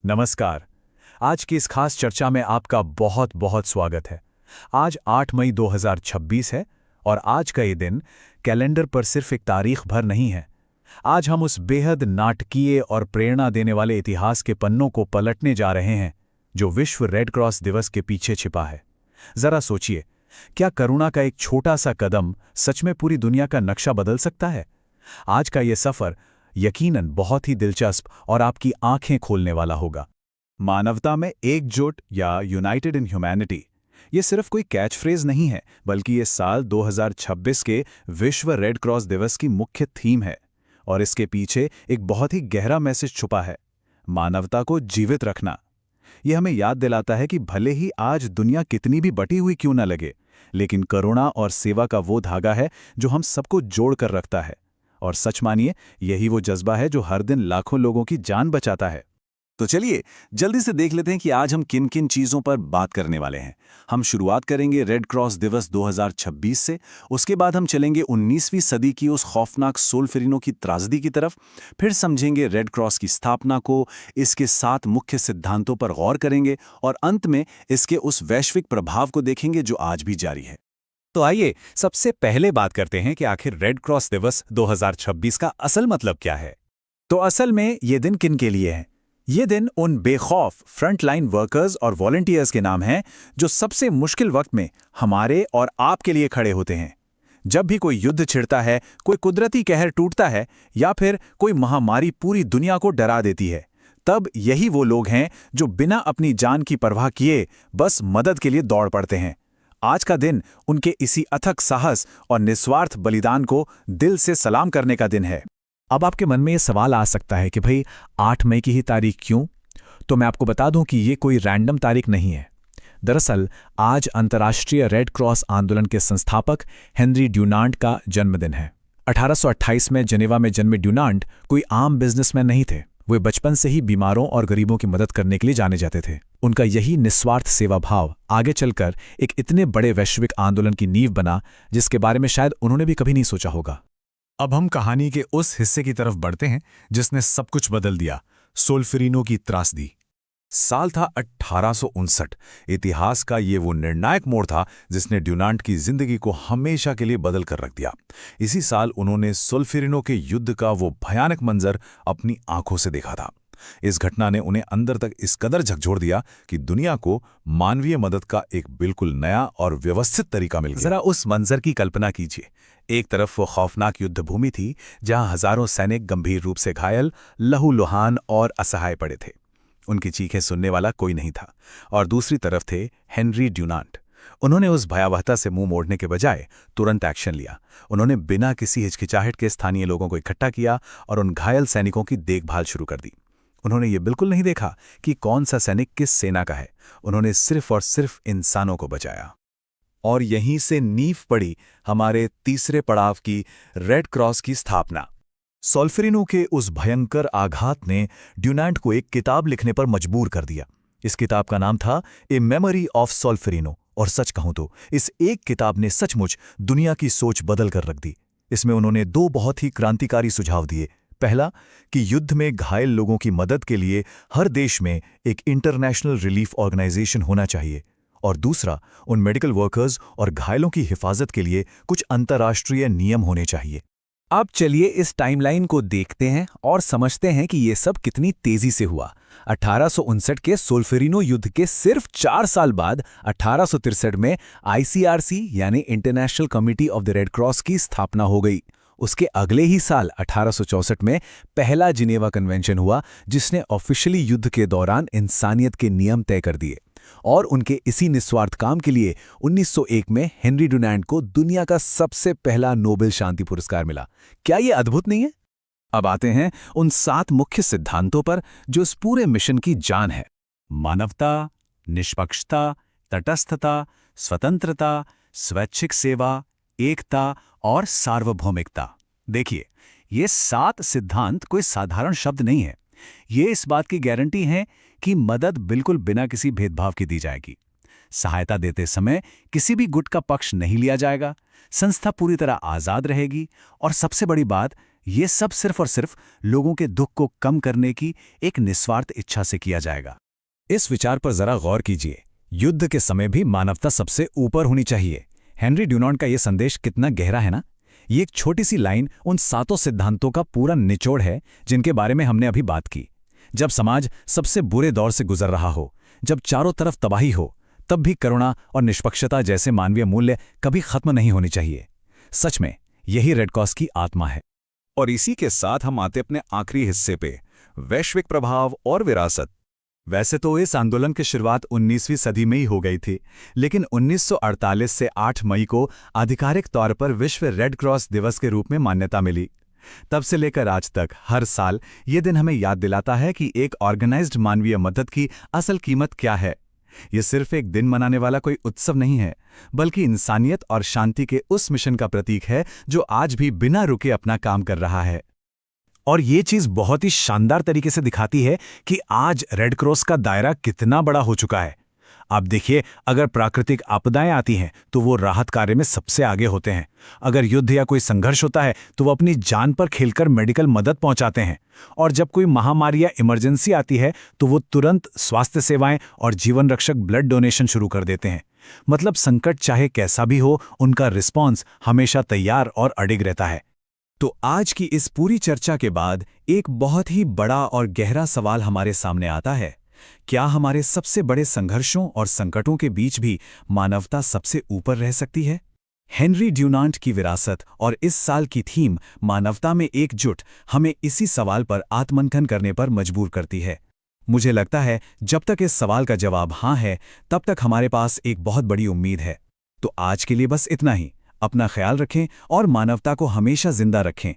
नमस्कार। आज की इस खास चर्चा में आपका बहुत बहुत स्वागत है। आज 8 मई 2026 है और आज का ये दिन कैलेंडर पर सिर्फ एक तारीख भर नहीं है। आज हम उस बेहद नाटकीय और प्रेरणा देने वाले इतिहास के पन्नों को पलटने जा रहे हैं जो विश्व रेड क्रॉस दिवस के पीछे छिपा है। जरा सोचिए, क्या करुणा का एक छोटा सा कदम सच में पूरी दुनिया का नक्शा बदल सकता है? आज का ये सफर यकीनन बहुत ही दिलचस्प और आपकी आंखें खोलने वाला होगा। मानवता में एकजुट या यूनाइटेड इन ह्यूमैनिटी, ये सिर्फ कोई कैच फ्रेज नहीं है, बल्कि ये साल 2026 के विश्व रेड क्रॉस दिवस की मुख्य थीम है। और इसके पीछे एक बहुत ही गहरा मैसेज छुपा है, मानवता को जीवित रखना। ये हमें याद दिलाता है कि भले ही आज दुनिया कितनी भी बटी हुई क्यों न लगे, लेकिन करुणा और सेवा का वो धागा है जो हम सबको जोड़ कर रखता है। और सच मानिए, यही वो जज्बा है जो हर दिन लाखों लोगों की जान बचाता है। तो चलिए जल्दी से देख लेते हैं कि आज हम किन किन चीज़ों पर बात करने वाले हैं। हम शुरुआत करेंगे रेड क्रॉस दिवस 2026 से। उसके बाद हम चलेंगे 19वीं सदी की उस खौफनाक सोल्फेरिनो की त्रासदी की तरफ। फिर समझेंगे रेड क्रॉस की स्थापना को, इसके 7 मुख्य सिद्धांतों पर गौर करेंगे और अंत में इसके उस वैश्विक प्रभाव को देखेंगे जो आज भी जारी है। तो आइए सबसे पहले बात करते हैं कि आखिर रेड क्रॉस दिवस 2026 का असल मतलब क्या है। तो असल में ये दिन किन के लिए है? ये दिन उन बेखौफ फ्रंटलाइन वर्कर्स और वॉलंटियर्स के नाम हैं जो सबसे मुश्किल वक्त में हमारे और आपके लिए खड़े होते हैं। जब भी कोई युद्ध छिड़ता है, कोई कुदरती कहर टूटता है या फिर कोई महामारी पूरी दुनिया को डरा देती है, तब यही वो लोग हैं जो बिना अपनी जान की परवाह किए बस मदद के लिए दौड़ पड़ते हैं। आज का दिन उनके इसी अथक साहस और निस्वार्थ बलिदान को दिल से सलाम करने का दिन है। अब आपके मन में ये सवाल आ सकता है कि भाई 8 मई की ही तारीख क्यों? तो मैं आपको बता दूं कि ये कोई रैंडम तारीख नहीं है। दरअसल आज अंतर्राष्ट्रीय रेड क्रॉस आंदोलन के संस्थापक हेनरी ड्यूनांट का जन्मदिन है। 1828 में जेनेवा में जन्मे ड्यूनांट कोई आम बिजनेसमैन नहीं थे। वे बचपन से ही बीमारों और गरीबों की मदद करने के लिए जाने जाते थे। उनका यही निस्वार्थ सेवा भाव आगे चलकर एक इतने बड़े वैश्विक आंदोलन की नींव बना जिसके बारे में शायद उन्होंने भी कभी नहीं सोचा होगा। अब हम कहानी के उस हिस्से की तरफ बढ़ते हैं जिसने सब कुछ बदल दिया, सोल्फेरिनो की त्रासदी। साल था 1859। इतिहास का ये वो निर्णायक मोड़ था जिसने ड्यूनांट की जिंदगी को हमेशा के लिए बदल कर रख दिया। इसी साल उन्होंने सोल्फेरिनो के युद्ध का वो भयानक मंजर अपनी आंखों से देखा था। इस घटना ने उन्हें अंदर तक इस कदर झकझोर दिया कि दुनिया को मानवीय मदद का एक बिल्कुल नया और व्यवस्थित तरीका मिल गया। जरा उस मंजर की कल्पना कीजिए। एक तरफ वो खौफनाक युद्ध भूमि थी जहां हजारों सैनिक गंभीर रूप से घायल, लहूलुहान और असहाय पड़े थे। उनकी चीखें सुनने वाला कोई नहीं था। और दूसरी तरफ थे हेनरी ड्यूनांट। उन्होंने उस भयावहता से मुंह मोड़ने के बजाय तुरंत एक्शन लिया। उन्होंने बिना किसी हिचकिचाहट के स्थानीय लोगों को इकट्ठा किया और उन घायल सैनिकों की देखभाल शुरू कर दी। उन्होंने ये बिल्कुल नहीं देखा कि कौन सा सैनिक किस सेना का है। उन्होंने सिर्फ और सिर्फ इंसानों को बचाया। और यहीं से नींव पड़ी हमारे तीसरे पड़ाव की, रेड क्रॉस की स्थापना। सोल्फेरिनो के उस भयंकर आघात ने ड्यूनांट को एक किताब लिखने पर मजबूर कर दिया। इस किताब का नाम था ए मेमोरी ऑफ सोल्फेरिनो। और सच कहूं तो इस एक किताब ने सचमुच दुनिया की सोच बदल कर रख दी। इसमें उन्होंने 2 बहुत ही क्रांतिकारी सुझाव दिए। पहला, कि युद्ध में घायल लोगों की मदद के लिए हर देश में एक इंटरनेशनल रिलीफ ऑर्गेनाइजेशन होना चाहिए। और दूसरा, उन मेडिकल वर्कर्स और घायलों की हिफाजत के लिए कुछ अंतर्राष्ट्रीय नियम होने चाहिए। अब चलिए इस टाइमलाइन को देखते हैं और समझते हैं कि ये सब कितनी तेजी से हुआ। 1859 के सोल्फेरिनो युद्ध के सिर्फ 4 साल बाद 1863 में ICRC यानी international committee of the red cross की स्थापना हो गई। उसके अगले ही साल 1864 में पहला जिनेवा कन्वेंशन हुआ जिसने ऑफिशियली युद्ध के दौरान इंसानियत के नियम तय कर दिए। और उनके इसी निस्वार्थ काम के लिए 1901 में हेनरी ड्यूनांट को दुनिया का सबसे पहला नोबेल शांति पुरस्कार मिला। क्या ये अद्भुत नहीं है? अब आते हैं उन 7 मुख्य सिद्धांतों पर जो इस पूरे मिशन की जान है। मानवता, निष्पक्षता, तटस्थता, स्वतंत्रता, स्वैच्छिक सेवा, एकता और सार्वभौमिकता। देखिए, ये 7 सिद्धांत कोई साधारण शब्द नहीं है। ये इस बात की गारंटी है कि मदद बिल्कुल बिना किसी भेदभाव की दी जाएगी। सहायता देते समय किसी भी गुट का पक्ष नहीं लिया जाएगा। संस्था पूरी तरह आज़ाद रहेगी और सबसे बड़ी बात, ये सब सिर्फ और सिर्फ लोगों के दुख को कम करने की एक निस्वार्थ इच्छा से किया जाएगा। इस विचार पर जरा गौर कीजिए। युद्ध के समय भी मानवता सबसे ऊपर होनी चाहिए। हेनरी ड्यूनांट का यह संदेश कितना गहरा है ना। ये एक छोटी सी लाइन उन 7 सिद्धांतों का पूरा निचोड़ है जिनके बारे में हमने अभी बात की। जब समाज सबसे बुरे दौर से गुजर रहा हो, जब चारों तरफ तबाही हो, तब भी करुणा और निष्पक्षता जैसे मानवीय मूल्य कभी खत्म नहीं होनी चाहिए। सच में यही रेड क्रॉस की आत्मा है। और इसी के साथ हम आते अपने आखिरी हिस्से पे, वैश्विक प्रभाव और विरासत। वैसे तो इस आंदोलन की शुरुआत 19वीं सदी में ही हो गई थी, लेकिन 1948 से 8 मई को आधिकारिक तौर पर विश्व रेड क्रॉस दिवस के रूप में मान्यता मिली। तब से लेकर आज तक हर साल ये दिन हमें याद दिलाता है कि एक ऑर्गेनाइज्ड मानवीय मदद की असल कीमत क्या है। ये सिर्फ एक दिन मनाने वाला कोई उत्सव नहीं है, बल्कि इंसानियत और शांति के उस मिशन का प्रतीक है जो आज भी बिना रुके अपना काम कर रहा है। और ये चीज बहुत ही शानदार तरीके से दिखाती है कि आज रेड क्रॉस का दायरा कितना बड़ा हो चुका है। आप देखिए, अगर प्राकृतिक आपदाएं आती हैं तो वो राहत कार्य में सबसे आगे होते हैं। अगर युद्ध या कोई संघर्ष होता है तो वो अपनी जान पर खेलकर मेडिकल मदद पहुंचाते हैं। और जब कोई महामारी या इमरजेंसी आती है तो वो तुरंत स्वास्थ्य सेवाएं और जीवन रक्षक ब्लड डोनेशन शुरू कर देते हैं। मतलब संकट चाहे कैसा भी हो, उनका रिस्पॉन्स हमेशा तैयार और अडिग रहता है। तो आज की इस पूरी चर्चा के बाद एक बहुत ही बड़ा और गहरा सवाल हमारे सामने आता है। क्या हमारे सबसे बड़े संघर्षों और संकटों के बीच भी मानवता सबसे ऊपर रह सकती है? हेनरी ड्यूनांट की विरासत और इस साल की थीम मानवता में एकजुट हमें इसी सवाल पर आत्ममंथन करने पर मजबूर करती है। मुझे लगता है जब तक इस सवाल का जवाब हाँ है, तब तक हमारे पास एक बहुत बड़ी उम्मीद है। तो आज के लिए बस इतना ही। अपना ख्याल रखें और मानवता को हमेशा जिंदा रखें।